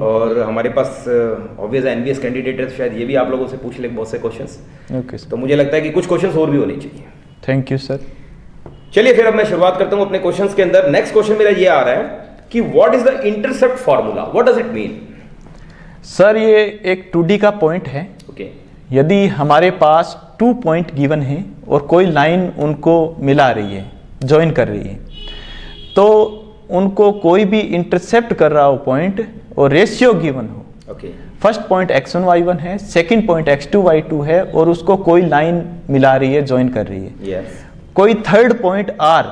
और हमारे पास obvious NBS candidate है, शायद ये भी आप लोगों से पूछ ले बहुत से क्वेश्चंस। Okay sir. तो मुझे लगता है कि कुछ क्वेश्चंस और भी होने चाहिए। Thank you sir. चलिए फिर अब मैं शुरुआत करता हूं अपने क्वेश्चंस के अंदर। नेक्स्ट क्वेश्चन मेरा ये आ रहा है कि what is the intercept formula, what does it mean? Sir ये एक 2D का पॉइंट है। ओके। यदि हमारे पास 2 पॉइंट गिवन है और कोई लाइन उनको मिला रही है, ज्वाइन कर रही है, तो उनको कोई भी इंटरसेप्ट कर रहा हो पॉइंट और रेशियो गिवन हो। Okay. First point x1 y1 है, सेकंड पॉइंट x2 y2 है और उसको कोई लाइन मिला रही है, ज्वाइन कर रही है। यस। कोई थर्ड पॉइंट r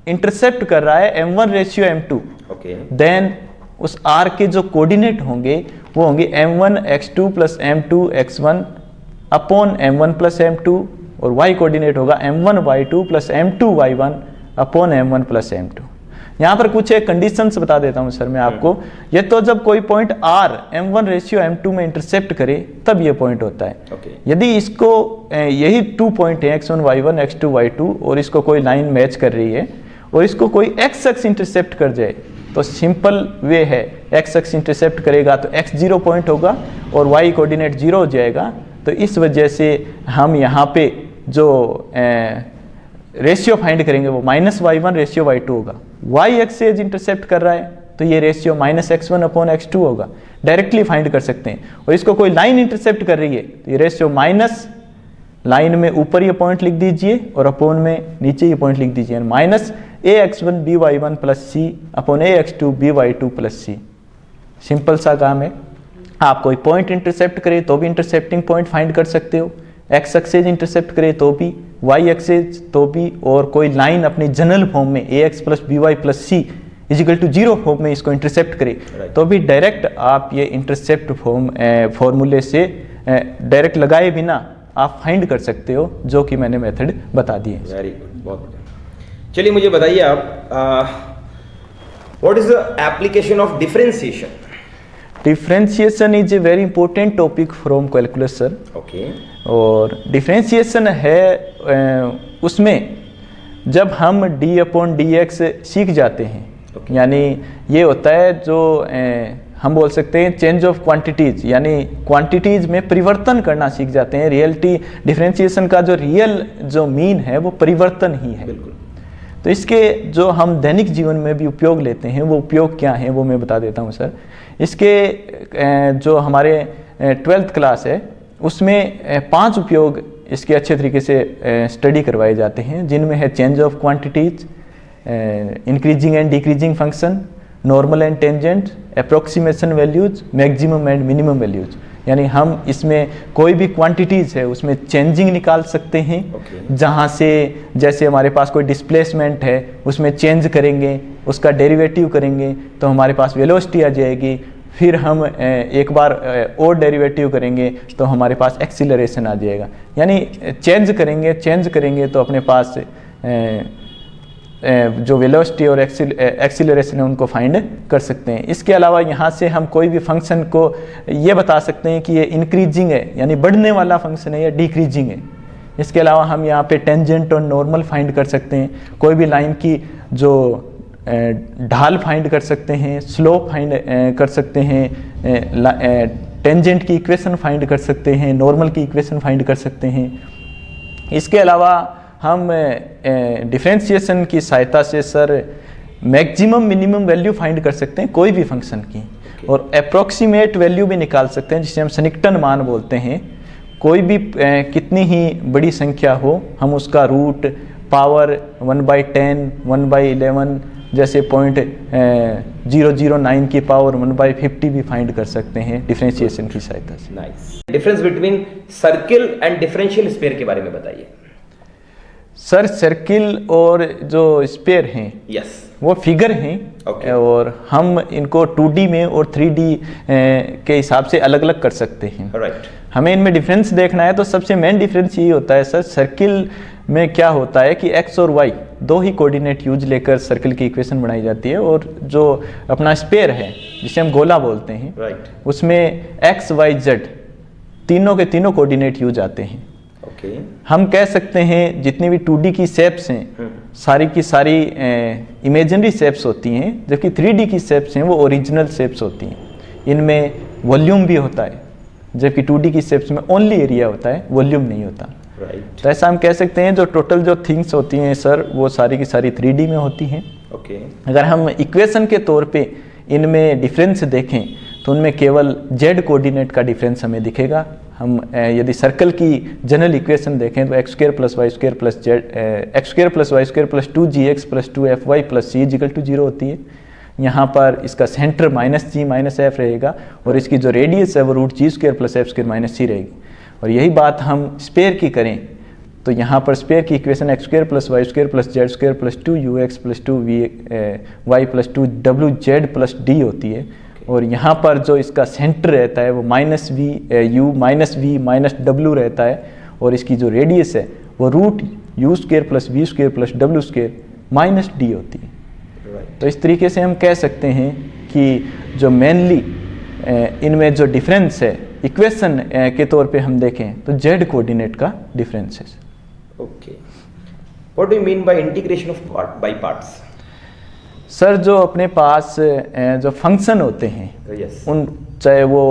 इंटरसेप्ट कर रहा है m1 ratio m2। Okay. Then उस r के जो कोऑर्डिनेट होंगे वो होंगे m1 x2 plus m2 x1 upon m1 plus m2 और y कोऑर्डिनेट होगा m1 y2 plus m2 y1 upon m1 plus m2। यहाँ पर कुछ एक कंडीशंस बता देता हूँ सर मैं आपको। ये तो जब कोई point r m1 ratio m2 में इंटरसेप्ट करे तब ये पॉइंट होता है। Okay. यदि इसको यही 2 पॉइंट है x1 y1 x2 y2 और इसको कोई लाइन मैच कर रही है और इसको कोई x अक्ष इंटरसेप्ट कर जाए तो सिंपल वे है, x अक्ष इंटरसेप्ट करेगा तो x 0 पॉइंट होगा और y कोऑर्डिनेट 0 हो जाएगा। तो इस वजह से हम यहाँ पे जो रेशियो फाइंड करेंगे वो -y1 रेशियो y2 होगा। y एक्सेस इंटरसेप्ट कर रहा है तो ये रेशियो -x1 अपॉन x2 होगा, डायरेक्टली फाइंड कर सकते हैं। और इसको कोई लाइन इंटरसेप्ट कर रही है तो ये रेशियो माइनस लाइन में ऊपर ये पॉइंट लिख दीजिए और अपॉन में नीचे ये पॉइंट लिख दीजिए, -ax1 by1 plus c upon ax2 by2 plus c। Simple सा काम है। आप कोई पॉइंट इंटरसेप्ट करें तो भी इंटरसेप्टिंग पॉइंट फाइंड कर सकते हो, x एक्सेस इंटरसेप्ट करे तो भी, y एक्सेस तो भी, और कोई लाइन अपनी जनरल फॉर्म में ax plus by plus c equal to 0 form में इसको इंटरसेप्ट करे तो भी डायरेक्ट आप ये इंटरसेप्ट फॉर्मूले से डायरेक्ट लगाए बिना आप फाइंड कर सकते हो, जो कि मैंने मेथड बता दिए। वेरी गुड, बहुत बढ़िया। चलिए मुझे बताइए आप what is the application of differentiation? Differentiation is a very important topic from calculus sir. Okay. और डिफरेंशिएशन है उसमें जब हम d अपॉन dx सीख जाते हैं, यानी ये होता है जो हम बोल सकते हैं चेंज ऑफ क्वांटिटीज, यानी क्वांटिटीज में परिवर्तन करना सीख जाते हैं। रियलिटी डिफरेंशिएशन का जो रियल जो मीन है वो परिवर्तन ही है। बिल्कुल। तो इसके जो हम दैनिक जीवन में भी उपयोग लेते हैं वो उपयोग क्या है वो मैं बता देता हूँ सर। इसके जो हमारे 12th क्लास है उसमें 5 उपयोग इसके अच्छे तरीके से स्टडी करवाए जाते हैं, जिनमें है change of quantities, increasing and decreasing function, normal and tangent, approximation values, maximum and minimum values. यानी हम इसमें कोई भी क्वांटिटीज़ है उसमें चेंजिंग निकाल सकते हैं। जहाँ से जैसे हमारे पास कोई डिस्प्लेसमेंट है उसमें चेंज करेंगे, उसका डेरिवेटिव करेंगे तो हमारे पास वेलोसिटी आ जाएगी। फिर हम एक बार और डेरिवेटिव करेंगे तो हमारे पास एक्सीलरेशन आ जाएगा। यानी चेंज करेंगे तो अपने पास जो वेलोसिटी और एक्सीलरेशन है उनको फाइंड कर सकते हैं। इसके अलावा यहाँ से हम कोई भी फंक्शन को ये बता सकते हैं कि ये इंक्रीजिंग है यानी बढ़ने वाला फंक्शन है या डिक्रीजिंग है। इसके अलावा हम यहाँ पे टेंजेंट और नॉर्मल फाइंड कर सकते हैं, कोई भी लाइन की जो ढाल फाइंड कर सकते हैं, स्लोप फाइंड कर सकते हैं, टेंजेंट की इक्वेशन फाइंड कर सकते हैं, नॉर्मल की इक्वेशन फाइंड कर सकते हैं। इसके अलावा हम डिफरेंशिएशन की सहायता से sir maximum minimum value find कर सकते हैं कोई भी फंक्शन की, और अप्रोक्सीमेट वैल्यू भी निकाल सकते हैं जिसे हम सन्निकटन मान बोलते हैं। कोई भी कितनी ही बड़ी संख्या हो हम उसका रूट, पावर 1/10, 1/11 जैसे 0.009 की पावर 1/50 भी फाइंड कर सकते हैं डिफरेंशिएशन की सहायता से। Nice. Difference between circle and differential sphere के बारे में बताइए। सर सर्किल और जो स्फीयर हैं वो फिगर हैं और हम इनको 2D में और 3D के हिसाब से अलग अलग कर सकते हैं। हमें इनमें डिफरेंस देखना है तो सबसे मेन डिफरेंस यही होता है सर, सर्किल में क्या होता है कि x और y दो ही कोऑर्डिनेट यूज लेकर सर्किल की इक्वेशन बनाई जाती है, और जो अपना स्फीयर है जिसे हम गोला बोलते हैं उसमें x, y, z तीनों के तीनों कोऑर्डिनेट यूज आते हैं। हम कह सकते हैं जितनी भी 2D की शेप्स हैं सारी की सारी इमेजिनरी शेप्स होती हैं, जबकि 3D की शेप्स हैं वो ओरिजिनल शेप्स होती हैं। इनमें वॉल्यूम भी होता है, जबकि 2D की स्टेप्स में ओनली एरिया होता है, वॉल्यूम नहीं होता। राइट। तो ऐसा हम कह सकते हैं जो टोटल जो थिंग्स होती हैं सर वो सारी की सारी 3D में होती हैं। ओके। अगर हम इक्वेशन के तौर पे इनमें डिफरेंस देखें तो उनमें केवल z कोऑर्डिनेट का डिफरेंस हमें दिखेगा। हम यदि सर्कल की जनरल इक्वेशन देखें तो x² + y² + z x² + y² + 2gx + 2fy + c = 0 होती है। यहाँ पर इसका सेंटर -g - f रहेगा और इसकी जो रेडियस है वो √g² + f² - c रहेगी। और यही बात हम स्पेयर की करें तो यहाँ पर स्पेयर की equation x² + y² + z² + 2ux + 2y + 2wz + d होती है। और यहाँ पर जो इसका सेंटर रहता है वो -v -w रहता है और इसकी जो रेडियस है वो √u² + v² + w² - d होती है। तो इस तरीके से हम कह सकते हैं कि जो मेनली इनमें जो डिफरेंस है इक्वेशन के तौर पे हम देखें तो z कोऑर्डिनेट का डिफरेंस है। Okay, what do you mean by integration of by parts? Sir जो अपने पास जो फंक्शन होते हैं Yes. उन चाहे वो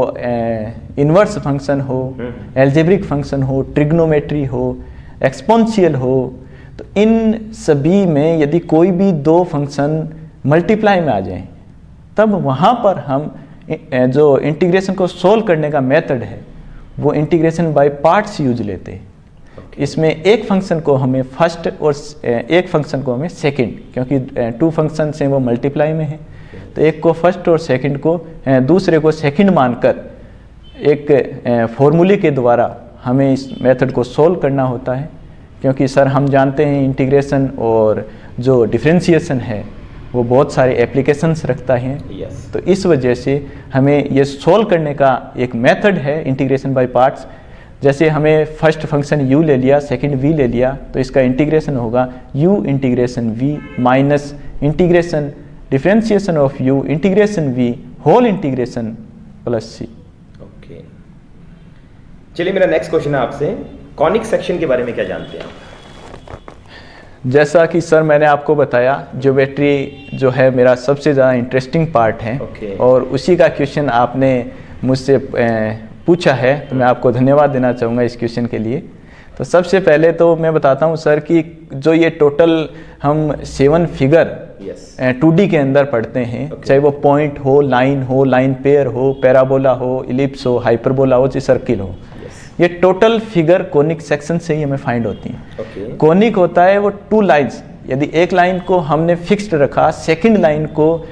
इन्वर्स फंक्शन हो, एल्जेब्रिक फंक्शन हो, ट्रिग्नोमेट्री हो, एक्सपोनेंशियल हो, तो इन सभी में यदि कोई भी दो फंक्शन मल्टीप्लाई में आ जाएं तब वहाँ पर हम जो इंटीग्रेशन को सोल्व करने का मेथड है वो इंटीग्रेशन बाय पार्ट्स यूज लेते हैं। इसमें एक फंक्शन को हमें फर्स्ट और एक फंक्शन को हमें सेकंड, क्योंकि 2 फंक्शन हैं वो मल्टीप्लाई में है, तो एक को फर्स्ट और सेकंड को दूसरे को सेकंड मानकर एक फॉर्मूले के द्वारा हमें इस मेथड को सोल्व करना होता है। क्योंकि सर हम जानते हैं इंटीग्रेशन और जो डिफरेंशिएशन है वो बहुत सारे एप्लीकेशंस रखता है। Yes. तो इस वजह से हमें ये सोल्व करने का एक मेथड है इंटीग्रेशन बाय पार्ट्स। जैसे हमें फर्स्ट फंक्शन u ले लिया, सेकंड v ले लिया, तो इसका इंटीग्रेशन होगा u integration v minus integration differentiation of u integration v whole integration plus c। Okay, चलिए मेरा नेक्स्ट क्वेश्चन है आपसे, कॉनिक सेक्शन के बारे में क्या जानते हैं आप? जैसा कि सर मैंने आपको बताया ज्योमेट्री जो है मेरा सबसे ज़्यादा इंटरेस्टिंग पार्ट है। Okay. और उसी का क्वेश्चन आपने मुझसे पूछा है तो मैं आपको धन्यवाद देना चाहूँगा इस क्वेश्चन के लिए। तो सबसे पहले तो मैं बताता हूँ सर कि जो ये टोटल हम 7 फिगर Yes. 2D के अंदर पढ़ते हैं, Okay. चाहे वो पॉइंट हो, लाइन पेयर हो, पैराबोला हो, इलिप्स हो, हाइपरबोला हो, चाहे सर्किल हो, ये टोटल फिगर कोनिक सेक्शन से ही हमें फाइंड होती हैं। Okay. कोनिक होता है वो 2 लाइंस, यदि एक लाइन को हमने फिक्स्ड रखा, सेकंड लाइन को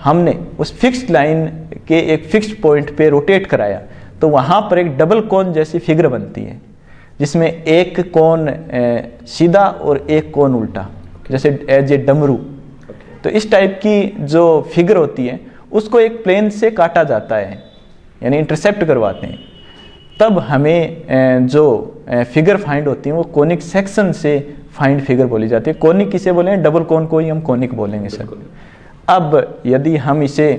हमने उस फिक्स्ड लाइन के एक फिक्स्ड पॉइंट पे रोटेट कराया तो वहाँ पर एक डबल कोन जैसी फिगर बनती है जिसमें एक कोन सीधा और एक कोन उल्टा, जैसे एज ए डमरू। तो इस टाइप की जो फिगर होती है उसको एक प्लेन से काटा जाता है, यानी इंटरसेप्ट करवाते हैं, तब हमें जो फिगर फाइंड होती है वो कोनिक सेक्शन से फाइंड फिगर बोली जाती है। कोनिक किसे बोलेंगे? डबल कोन को ही हम कोनिक बोलेंगे सर। अब यदि हम इसे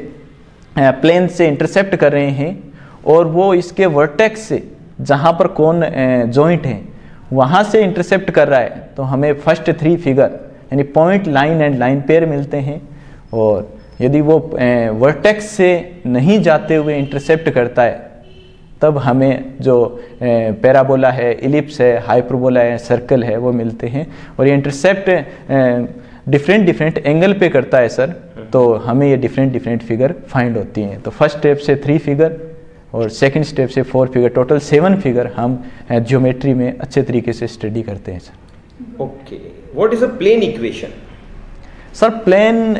प्लेन से इंटरसेप्ट कर रहे हैं और वो इसके वर्टेक्स से जहाँ पर कोन जॉइंट है वहाँ से इंटरसेप्ट कर रहा है तो हमें फर्स्ट 3 फिगर यानी point, line and line pair मिलते हैं। और यदि वो वर्टेक्स से नहीं जाते हुए इंटरसेप्ट करता है तब हमें जो पैराबोला है, इलिप्स है, हाइपरबोला है, सर्कल है वो मिलते हैं। और ये इंटरसेप्ट डिफरेंट एंगल पे करता है सर, तो हमें ये डिफरेंट फिगर फाइंड होती हैं। तो फर्स्ट स्टेप से 3 फिगर और सेकंड स्टेप से 4 फिगर, टोटल 7 फिगर हम ज्योमेट्री में अच्छे तरीके से स्टडी करते हैं sir. Okay, what is a plane equation? Sir plane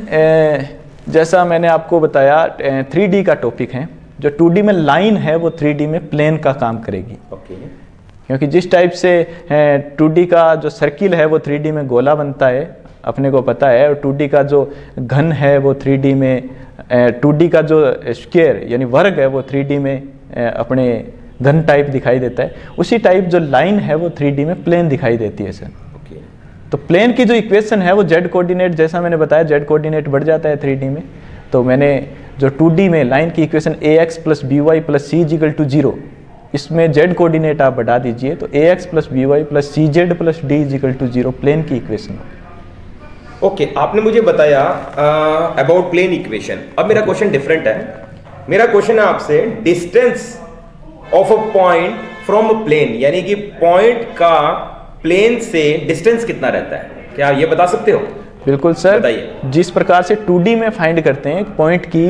जैसा मैंने आपको बताया 3D का टॉपिक है। जो 2D में लाइन है वो 3D में प्लेन का काम करेगी। ओके। क्योंकि जिस टाइप से 2D का जो सर्किल है वो 3D में गोला बनता है, अपने को पता है, और 2D का जो घन है वो 3D में 2D का जो स्क्वायर यानी वर्ग है वो 3D में अपने घन टाइप दिखाई देता है। उसी टाइप जो लाइन है वो 3D में प्लेन दिखाई देती है सर। ओके। तो प्लेन की जो इक्वेशन है वो z कोऑर्डिनेट, जैसा मैंने बताया z कोऑर्डिनेट बढ़ जाता है 3D में। तो मैंने जो 2D में लाइन की इक्वेशन ax + by + c = 0, इसमें z कोऑर्डिनेट आप बढ़ा दीजिए तो ax + by + cz + d = 0 plane की इक्वेशन। ओके, आपने मुझे बताया अबाउट प्लेन इक्वेशन। अब मेरा क्वेश्चन डिफरेंट है मेरा क्वेश्चन है आपसे, distance of a point from a plane, यानी कि पॉइंट का प्लेन से डिस्टेंस कितना रहता है, क्या ये बता सकते हो? बिल्कुल सर, बताइए। जिस प्रकार से 2D में फाइंड करते हैं पॉइंट की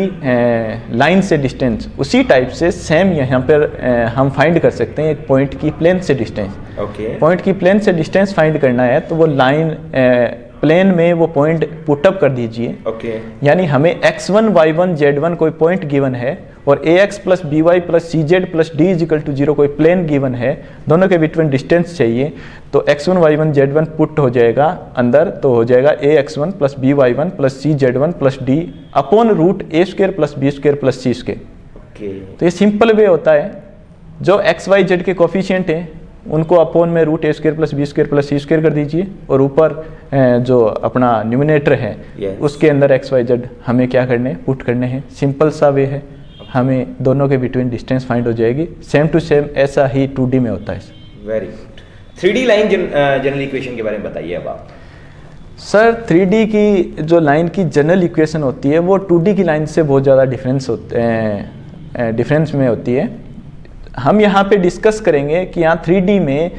लाइन से डिस्टेंस, उसी टाइप से सेम यहाँ पर हम फाइंड कर सकते हैं एक पॉइंट की प्लेन से डिस्टेंस। ओके। पॉइंट की प्लेन से डिस्टेंस फाइंड करना है तो वो लाइन प्लेन में वो पॉइंट पुटअप कर दीजिए। ओके। यानी हमें x1 y1 z1 कोई पॉइंट गिवन है और ax plus by plus cz plus d equal to 0 कोई प्लेन गिवन है, दोनों के बिटवीन डिस्टेंस चाहिए, तो x1 y1 z1 पुट हो जाएगा अंदर, तो हो जाएगा ax1 plus by1 plus cz1 plus d upon root a square plus b square plus c square. Okay. तो ये सिंपल वे होता है, जो x y z के कोफिशिएंट हैं उनको अपॉन में root a square plus b square plus c square कर दीजिए, और ऊपर जो अपना न्यूमिनेटर है Yes. उसके अंदर x y z हमें क्या करने हैं, पुट करने हैं। सिंपल सा वे है, हमें दोनों के बिटवीन डिस्टेंस फाइंड हो जाएगी। सेम टू सेम ऐसा ही 2D में होता है। Very good. 3D line general equation के बारे में बताइए अब आप। सर 3D की जो लाइन की जनरल इक्वेशन होती है वो 2D की लाइन से बहुत ज़्यादा डिफरेंस में होती है। हम यहाँ पे डिस्कस करेंगे कि यहाँ 3D में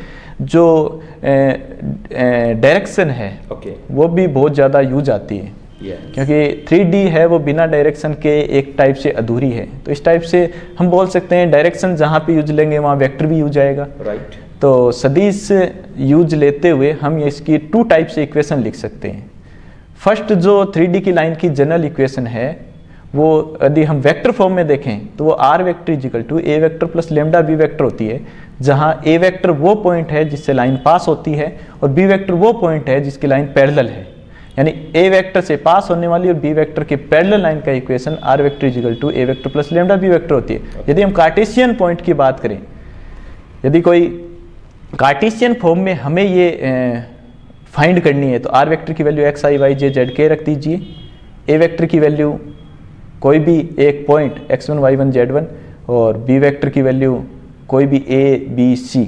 जो डायरेक्शन है ओके। वो भी बहुत ज़्यादा यूज आती है, Yes. क्योंकि 3D है वो बिना डायरेक्शन के एक टाइप से अधूरी है। तो इस टाइप से हम बोल सकते हैं डायरेक्शन जहाँ पे यूज लेंगे वहाँ वेक्टर भी यूज आएगा। राइट। तो सदिश यूज लेते हुए हम इसकी 2 टाइप से इक्वेशन लिख सकते हैं। फर्स्ट जो 3D की लाइन की जनरल इक्वेशन है वो यदि हम वेक्टर फॉर्म में देखें तो वो r vector equal to a vector plus lambda b vector होती है, जहाँ a वेक्टर वो पॉइंट है जिससे लाइन पास होती है और b वेक्टर वो पॉइंट है जिसकी लाइन पैरेलल है। यानी a वेक्टर से पास होने वाली और b वेक्टर के पैरेलल लाइन का equation r vector equal to a vector plus lambda b vector होती है। यदि हम कार्टेशियन पॉइंट की बात करें, यदि कोई कार्टेशियन फॉर्म में हमें ये फाइंड करनी है तो r वेक्टर की value x i y j z k रख दीजिए, a वेक्टर की वैल्यू कोई भी एक पॉइंट x1 y1 z1 और b वेक्टर की वैल्यू कोई भी a b c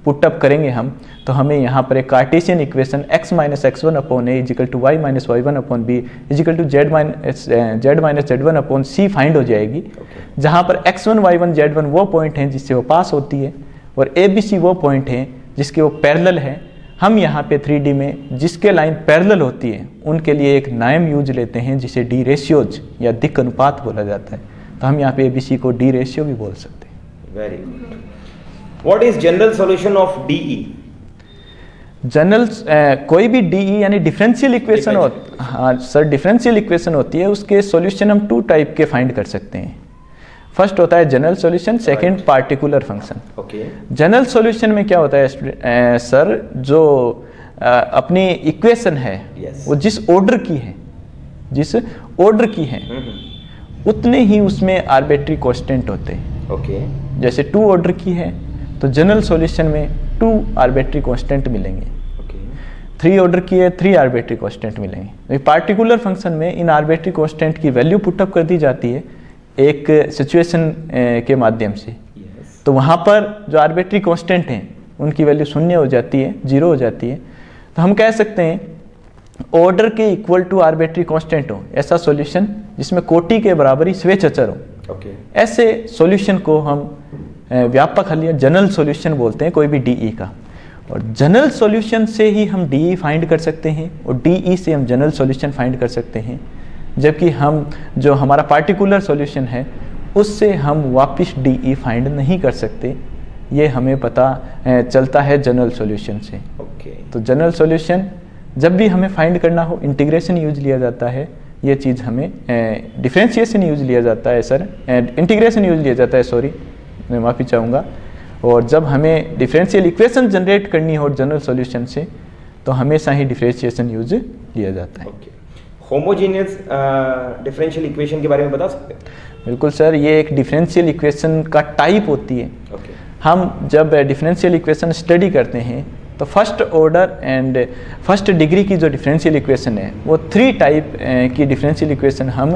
पुटअप करेंगे हम, तो हमें यहाँ पर एक Cartesian equation x minus x1 upon a equal to y minus y1 upon b equal to z minus z1 upon c find हो जाएगी। जहाँ पर x1 y1 z1 वो पॉइंट हैं जिससे वो पास होती है और a b c वो पॉइंट हैं जिसके वो पैरेलल है। हम यहाँ पे 3D में जिसके लाइन पैरेलल होती है उनके लिए एक नाम यूज लेते हैं जिसे डी रेशियोज या दिक् अनुपात बोला जाता है। तो हम यहाँ पे ABC को डी रेशियो भी बोल सकते हैं। Very good. What is general solution of DE? General कोई भी DE यानी डिफरेंशियल इक्वेशन हाँ सर, डिफरेंशियल इक्वेशन होती है, उसके सॉल्यूशन हम 2 टाइप के फाइंड कर सकते हैं। फर्स्ट होता है general solution, second particular function. Okay. General solution में क्या होता है सर, जो अपनी इक्वेशन है Yes. वो जिस ऑर्डर की है उतने ही उसमें आर्बिट्री कांस्टेंट होते हैं। ओके। जैसे 2 ऑर्डर की है तो जनरल सॉल्यूशन में 2 आर्बिट्री कांस्टेंट मिलेंगे, 3 ऑर्डर की है 3 आर्बिट्री कांस्टेंट मिलेंगे। पार्टिकुलर फंक्शन में इन आर्बिट्री कांस्टेंट की वैल्यू पुटअप कर दी जाती है एक सिचुएशन के माध्यम से। Yes. तो वहाँ पर जो आर्बिट्री कांस्टेंट हैं उनकी वैल्यू 0 हो जाती है, 0 हो जाती है। तो हम कह सकते हैं ऑर्डर के इक्वल टू आर्बिट्री कांस्टेंट हो ऐसा सॉल्यूशन जिसमें कोटि के बराबर ही स्वेच्छ अचर हो। ओके। ऐसे सॉल्यूशन को हम व्यापक हल या जनरल सॉल्यूशन बोलते हैं कोई भी DE का। और जनरल सॉल्यूशन से ही हम DE फाइंड कर सकते हैं और DE से हम जनरल सॉल्यूशन फाइंड कर सकते हैं, जबकि हम जो हमारा पार्टिकुलर सॉल्यूशन है उससे हम वापस DE फाइंड नहीं कर सकते। ये हमें पता चलता है जनरल सॉल्यूशन से। ओके। तो जनरल सॉल्यूशन जब भी हमें फाइंड करना हो इंटीग्रेशन यूज लिया जाता है, ये चीज़ हमें डिफरेंशिएशन यूज लिया जाता है सर, इंटीग्रेशन यूज लिया जाता है, सॉरी मैं माफ़ी चाहूँगा। और जब हमें डिफरेंशियल इक्वेशन जनरेट करनी हो जनरल सॉल्यूशन से तो हमेशा ही डिफरेंशिएशन यूज लिया जाता है। ओके। होमोजेनियस डिफरेंशियल इक्वेशन के बारे में बता सकते हैं? बिल्कुल सर, ये एक डिफरेंशियल इक्वेशन का टाइप होती है। ओके। हम जब डिफरेंशियल इक्वेशन स्टडी करते हैं तो first order and first degree की जो डिफरेंशियल इक्वेशन है वो 3 टाइप की डिफरेंशियल इक्वेशन हम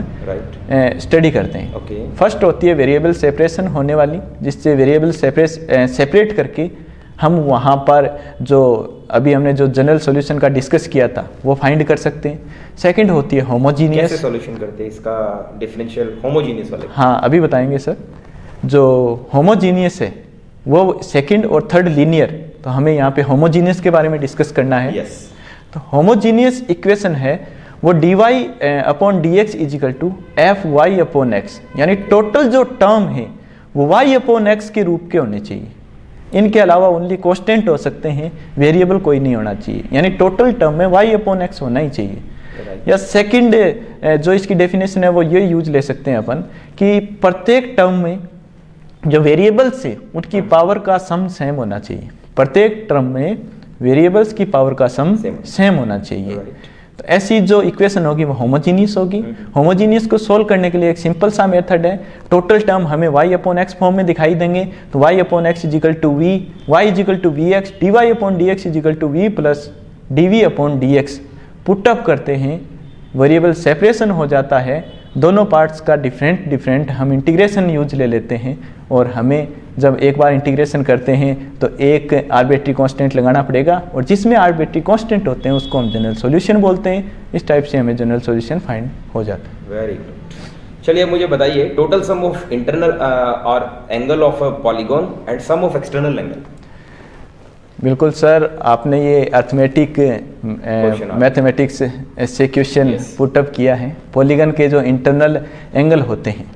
स्टडी करते हैं। ओके। फर्स्ट होती है वेरिएबल सेपरेशन होने वाली, जिससे वेरिएबल सेपरेट करके हम वहाँ पर जो अभी हमने जो जनरल सॉल्यूशन का डिस्कस किया था वो फाइंड कर सकते हैं। सेकंड होती है होमोजीनियस। कैसे सॉल्यूशन करते हैं इसका डिफरेंशियल होमोजीनियस वाले? हाँ अभी बताएंगे सर। जो होमोजीनियस है वो सेकंड और थर्ड लीनियर, तो हमें यहाँ पे होमोजीनियस के बारे में डिस्कस करना है। यस। तो होमोजीनियस इक्वेशन है वो dy upon dx is equal to F Y upon X, यानी टोटल जो टर्म है वो y अपॉन एक्स के रूप के होने चाहिए। इनके अलावा ओनली कांस्टेंट हो सकते हैं, वेरिएबल कोई नहीं होना चाहिए, यानी टोटल टर्म में y अपॉन एक्स होना ही चाहिए। या सेकंड जो इसकी डेफिनेशन है वो ये यूज ले सकते हैं अपन कि प्रत्येक टर्म में जो वेरिएबल्स है उनकी पावर का सम सेम होना चाहिए। प्रत्येक टर्म में वेरिएबल्स की पावर का सम सेम होना चाहिए। तो ऐसी जो इक्वेशन होगी वो होमोजीनियस होगी। होमोजीनियस को सोल्व करने के लिए एक सिंपल सा मेथड है, टोटल टर्म हमें y अपॉन एक्स फॉर्म में दिखाई देंगे, तो y upon X is equal to V, y is equal to V X, D Y upon D X is equal to V plus D V upon D X. Put up करते हैं, variable separation हो जाता है, दोनों parts का different हम integration use ले लेते हैं, और हमें जब एक बार इंटीग्रेशन करते हैं तो एक आर्बिट्री कांस्टेंट लगाना पड़ेगा, और जिसमें आर्बिट्री कांस्टेंट होते हैं उसको हम जनरल सॉल्यूशन बोलते हैं। इस टाइप से हमें जनरल सॉल्यूशन फाइंड हो जाता है। Very good. चलिए मुझे बताइए टोटल सम ऑफ इंटरनल और angle of a polygon and sum of external angle. बिल्कुल सर, आपने ये अर्थमेटिक मैथमेटिक्स से क्वेश्चन पुटअप किया है। पॉलीगन के जो इंटरनल एंगल होते हैं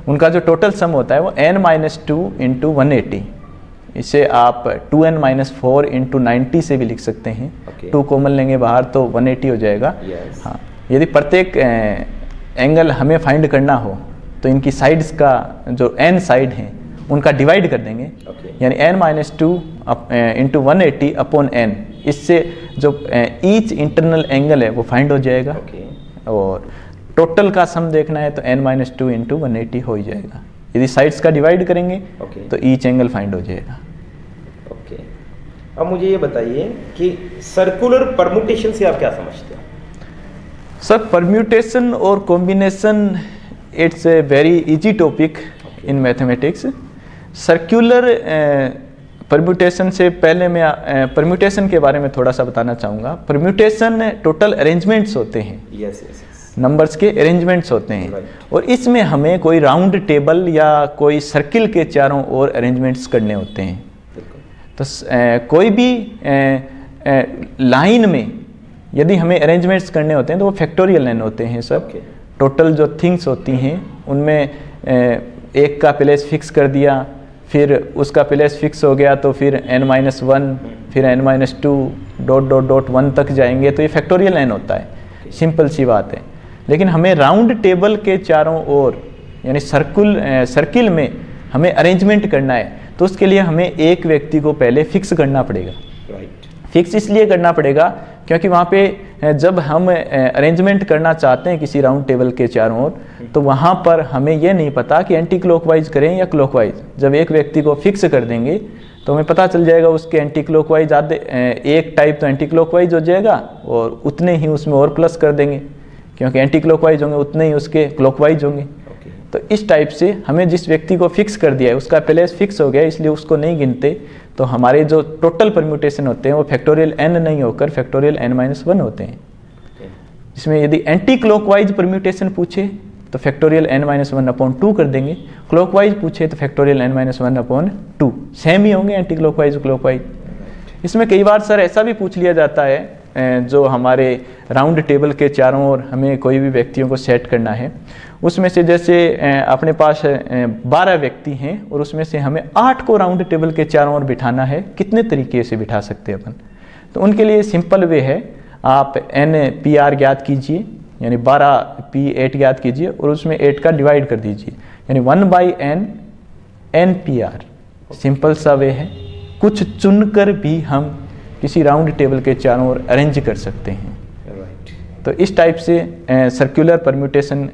उनका जो टोटल सम होता है वो n-2 इंटू 180, इसे आप 2n-4 इंटू 90 से भी लिख सकते हैं। 2 कॉमन लेंगे बाहर तो 180 हो जाएगा। हाँ, यदि प्रत्येक एंगल हमें फाइंड करना हो तो इनकी साइड्स का जो n साइड हैं उनका डिवाइड कर देंगे, यानी n-2 इंटू 180 अपॉन n, इससे जो ईच इंटरनल एंगल है वो फाइंड हो जाएगा। और टोटल का सम देखना है तो n-2 इंटू 180 हो ही जाएगा। यदि साइड्स का डिवाइड करेंगे तो ईच एंगल फाइंड हो जाएगा। ओके। अब मुझे ये बताइए कि सर्कुलर परम्यूटेशन से आप क्या समझते हैं? सर परम्यूटेशन और combination it's a very easy topic in mathematics. Circular permutation से पहले मैं परम्यूटेशन के बारे में थोड़ा सा बताना चाहूँगा। परम्यूटेशन टोटल अरेंजमेंट्स होते हैं, नंबर्स के अरेंजमेंट्स होते हैं, और इसमें हमें कोई राउंड टेबल या कोई सर्किल के चारों ओर अरेंजमेंट्स करने होते हैं। तो कोई भी लाइन में यदि हमें अरेंजमेंट्स करने होते हैं तो वो फैक्टोरियल लाइन होते हैं सब। टोटल जो थिंग्स होती हैं उनमें एक का प्लेस फिक्स कर दिया, फिर उसका प्लेस फिक्स हो गया तो फिर n-1 फिर n-2 डॉट डॉट डॉट 1 तक जाएंगे, तो ये फैक्टोरियल लाइन होता है। सिंपल सी बात है। लेकिन हमें राउंड टेबल के चारों ओर यानी सर्किल में हमें अरेंजमेंट करना है, तो उसके लिए हमें एक व्यक्ति को पहले फिक्स करना पड़ेगा। फिक्स इसलिए करना पड़ेगा क्योंकि वहाँ पे जब हम अरेंजमेंट करना चाहते हैं किसी राउंड टेबल के चारों ओर, तो वहाँ पर हमें यह नहीं पता कि एंटी क्लॉकवाइज करें या क्लॉकवाइज। जब एक व्यक्ति को फिक्स कर देंगे तो हमें पता चल जाएगा उसके एंटी क्लॉकवाइज आधे, एक टाइप तो एंटी क्लॉकवाइज हो जाएगा और उतने ही उसमें और प्लस कर देंगे, क्योंकि एंटी क्लॉकवाइज होंगे उतने ही उसके क्लॉकवाइज होंगे। तो इस टाइप से हमें जिस व्यक्ति को फिक्स कर दिया है उसका प्लेस फिक्स हो गया, इसलिए उसको नहीं गिनते। तो हमारे जो टोटल परम्यूटेशन होते हैं वो फैक्टोरियल n नहीं होकर फैक्टोरियल n-1 होते हैं। इसमें यदि एंटी क्लॉकवाइज परम्यूटेशन पूछे तो फैक्टोरियल n-1 अपॉन 2 कर देंगे, क्लॉकवाइज पूछे तो फैक्टोरियल n-1 अपॉन 2, सेम ही होंगे एंटी क्लॉकवाइज क्लॉकवाइज। इसमें कई बार सर ऐसा भी पूछ लिया जाता है, जो हमारे राउंड टेबल के चारों ओर हमें कोई भी व्यक्तियों को सेट करना है, उसमें से जैसे अपने पास 12 व्यक्ति हैं और उसमें से हमें 8 को राउंड टेबल के चारों ओर बिठाना है, कितने तरीके से बिठा सकते हैं अपन? तो उनके लिए सिंपल वे है, आप n/r ज्ञात कीजिए, यानी 12p8 ज्ञात कीजिए और उसमें 8 का डिवाइड कर दीजिए, यानी 1/n n/r। सिंपल सा वे है, कुछ चुनकर भी हम किसी राउंड टेबल के चारों ओर अरेंज कर सकते हैं। तो इस टाइप से सर्कुलर परम्यूटेशन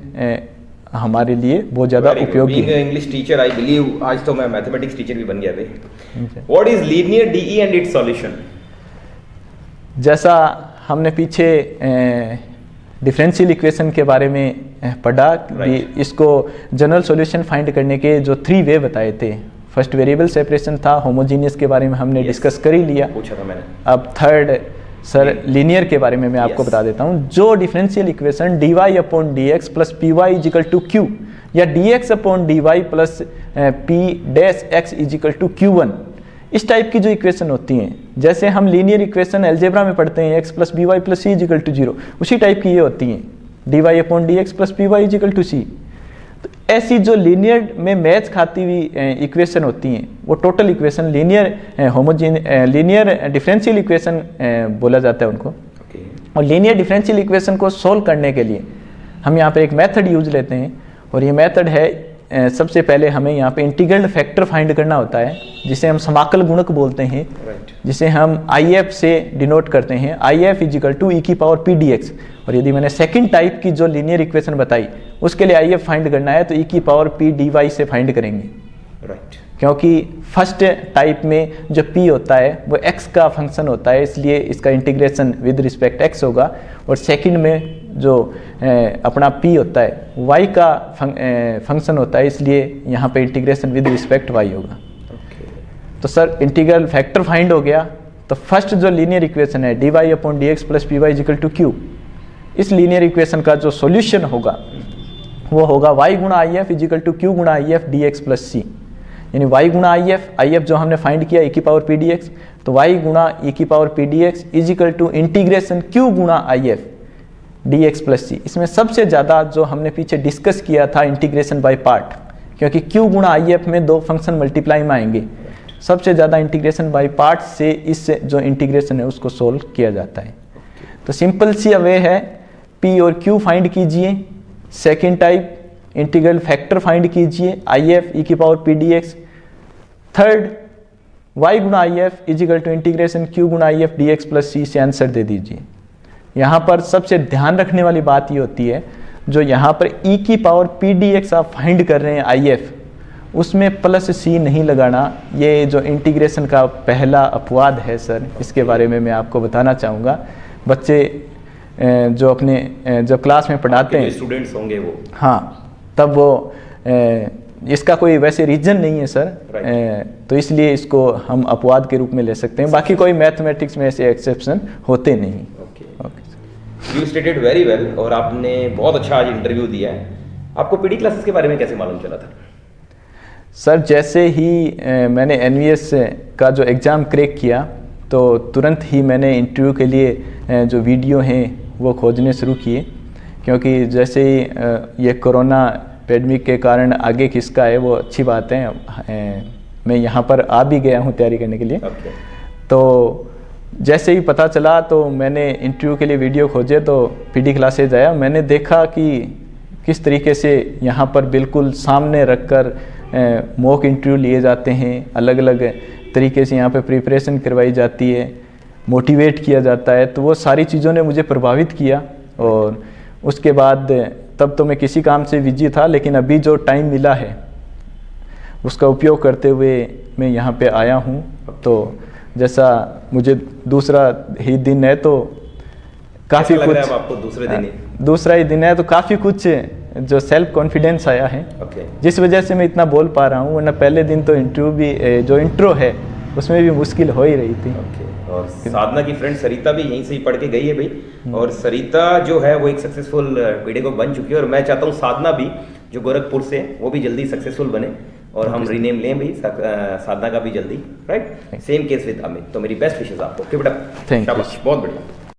हमारे लिए बहुत ज़्यादा उपयोगी है। इंग्लिश टीचर आई बिलीव आज तो मैं मैथमेटिक्स टीचर भी बन गया थे। What is linear DE and its solution? जैसा हमने पीछे डिफरेंशियल इक्वेशन के बारे में पढ़ा, इसको जनरल सॉल्यूशन फाइंड करने के जो 3 वे बताए थे। फर्स्ट वेरिएबल सेपरेशन था, होमोजीनियस के बारे में हमने डिस्कस कर ही लिया, पूछा था मैंने। अब थर्ड सर लीनियर के बारे में मैं आपको बता देता हूँ। जो differential equation dy upon D x plus P Y is equal to Q या dx upon D Y plus P dash X is equal to Q1, इस टाइप की जो इक्वेशन होती हैं, जैसे हम लीनियर इक्वेशन अलजेब्रा में पढ़ते हैं x plus B Y plus C is equal to 0, उसी टाइप की ये होती हैं, dy upon D x plus P Y is equal to C. तो ऐसी जो लीनियर में मैच खाती हुई इक्वेशन होती हैं वो total equation linear differential equation बोला जाता है उनको। और लीनियर डिफरेंशियल इक्वेशन को सोल्व करने के लिए हम यहाँ पे एक मेथड यूज लेते हैं, और ये मेथड है सबसे पहले हमें यहाँ पे इंटीग्रल फैक्टर फाइंड करना होता है, जिसे हम समाकल गुणक बोलते हैं, जिसे हम IF से डिनोट करते हैं, IF इजिकल टू ई की पावर पी डी एक्स। और यदि मैंने सेकंड टाइप की जो लीनियर इक्वेशन बताई उसके लिए IF फाइंड करना है तो ई की पावर पी डी वाई से फाइंड करेंगे, क्योंकि फर्स्ट टाइप में जो p होता है वो x का फंक्शन होता है, इसलिए इसका इंटीग्रेशन विद रिस्पेक्ट x होगा, और सेकंड में जो अपना p होता है y का फंक्शन होता है, इसलिए यहाँ पे इंटीग्रेशन विद रिस्पेक्ट y होगा। तो सर इंटीग्रल फैक्टर फाइंड हो गया, तो फर्स्ट जो लीनियर इक्वेशन है dy upon D x plus P Y is equal to q, इस लीनियर इक्वेशन का जो सॉल्यूशन होगा वो होगा y गुणा I F is equal to q गुणा I F d x plus c, यानी y गुणा आई एफ जो हमने फाइंड किया e की पावर पी डी एक्स, तो y गुणा e की power p d x is equal to integration q गुणा I F d x plus c. इसमें सबसे ज़्यादा जो हमने पीछे डिस्कस किया था इंटीग्रेशन बाय पार्ट, क्योंकि q गुणा आई एफ में दो फंक्शन मल्टीप्लाई में आएंगे, सबसे ज़्यादा इंटीग्रेशन बाय पार्ट से इस जो इंटीग्रेशन है उसको सोल्व किया जाता है। तो सिंपल सी वे है, p और q फाइंड कीजिए, second type integral factor find कीजिए IF e की power p d x, third y गुणा I F is equal to integration q गुणा I F d x plus c से आंसर दे दीजिए। यहाँ पर सबसे ध्यान रखने वाली बात ये होती है, जो यहाँ पर e की पावर पी डी एक्स आप फाइंड कर रहे हैं IF, उसमें प्लस c नहीं लगाना, ये जो इंटीग्रेशन का पहला अपवाद है सर, इसके बारे में मैं आपको बताना चाहूँगा। बच्चे जो अपने जब क्लास में पढ़ाते हैं स्टूडेंट्स होंगे वो, हाँ, तब वो इसका कोई वैसे रीजन नहीं है सर, तो इसलिए इसको हम अपवाद के रूप में ले सकते हैं, बाकी कोई मैथमेटिक्स में ऐसे एक्सेप्शन होते नहीं। यू स्टेटेड वेरी वेल, और आपने बहुत अच्छा आज इंटरव्यू दिया है। आपको पीडी क्लासेस के बारे में कैसे मालूम चला था? सर जैसे ही मैंने NVS का जो एग्ज़ाम क्रैक किया तो तुरंत ही मैंने इंटरव्यू के लिए जो वीडियो हैं वो खोजने शुरू किए, क्योंकि जैसे ही ये कोरोना पैंडेमिक के कारण आगे खिसका है, वो अच्छी बात है, मैं यहाँ पर आ भी गया हूँ तैयारी करने के लिए। तो जैसे ही पता चला तो मैंने इंटरव्यू के लिए वीडियो खोजे, तो पीडी क्लासेज आया, मैंने देखा कि किस तरीके से यहाँ पर बिल्कुल सामने रखकर मॉक इंटरव्यू लिए जाते हैं, अलग अलग तरीके से यहाँ पे प्रिपरेशन करवाई जाती है, मोटिवेट किया जाता है, तो वो सारी चीज़ों ने मुझे प्रभावित किया। और उसके बाद तब तो मैं किसी काम से बिजी था, लेकिन अभी जो टाइम मिला है उसका उपयोग करते हुए मैं यहाँ पे आया हूँ। तो जैसा मुझे दूसरा ही दिन है तो काफ़ी कुछ आपको दूसरा ही दिन है तो काफ़ी कुछ जो सेल्फ कॉन्फिडेंस आया है, जिस वजह से मैं इतना बोल पा रहा हूँ, वरना पहले दिन तो इंटरव्यू भी जो इंट्रो है उसमें भी मुश्किल हो ही रही थी। और साधना की फ्रेंड सरिता भी यहीं से ही पढ़ के गई है भाई, और सरिता जो है वो एक सक्सेसफुल पीडिको बन चुकी है, और मैं चाहता हूँ साधना भी जो गोरखपुर से वो भी जल्दी सक्सेसफुल बने, और हम रीनेम लें भाई साधना का भी जल्दी, right? Same case with Amit. तो मेरी बेस्ट विशेस आपको, बेटा, शाबाश, बहुत बढ़िया।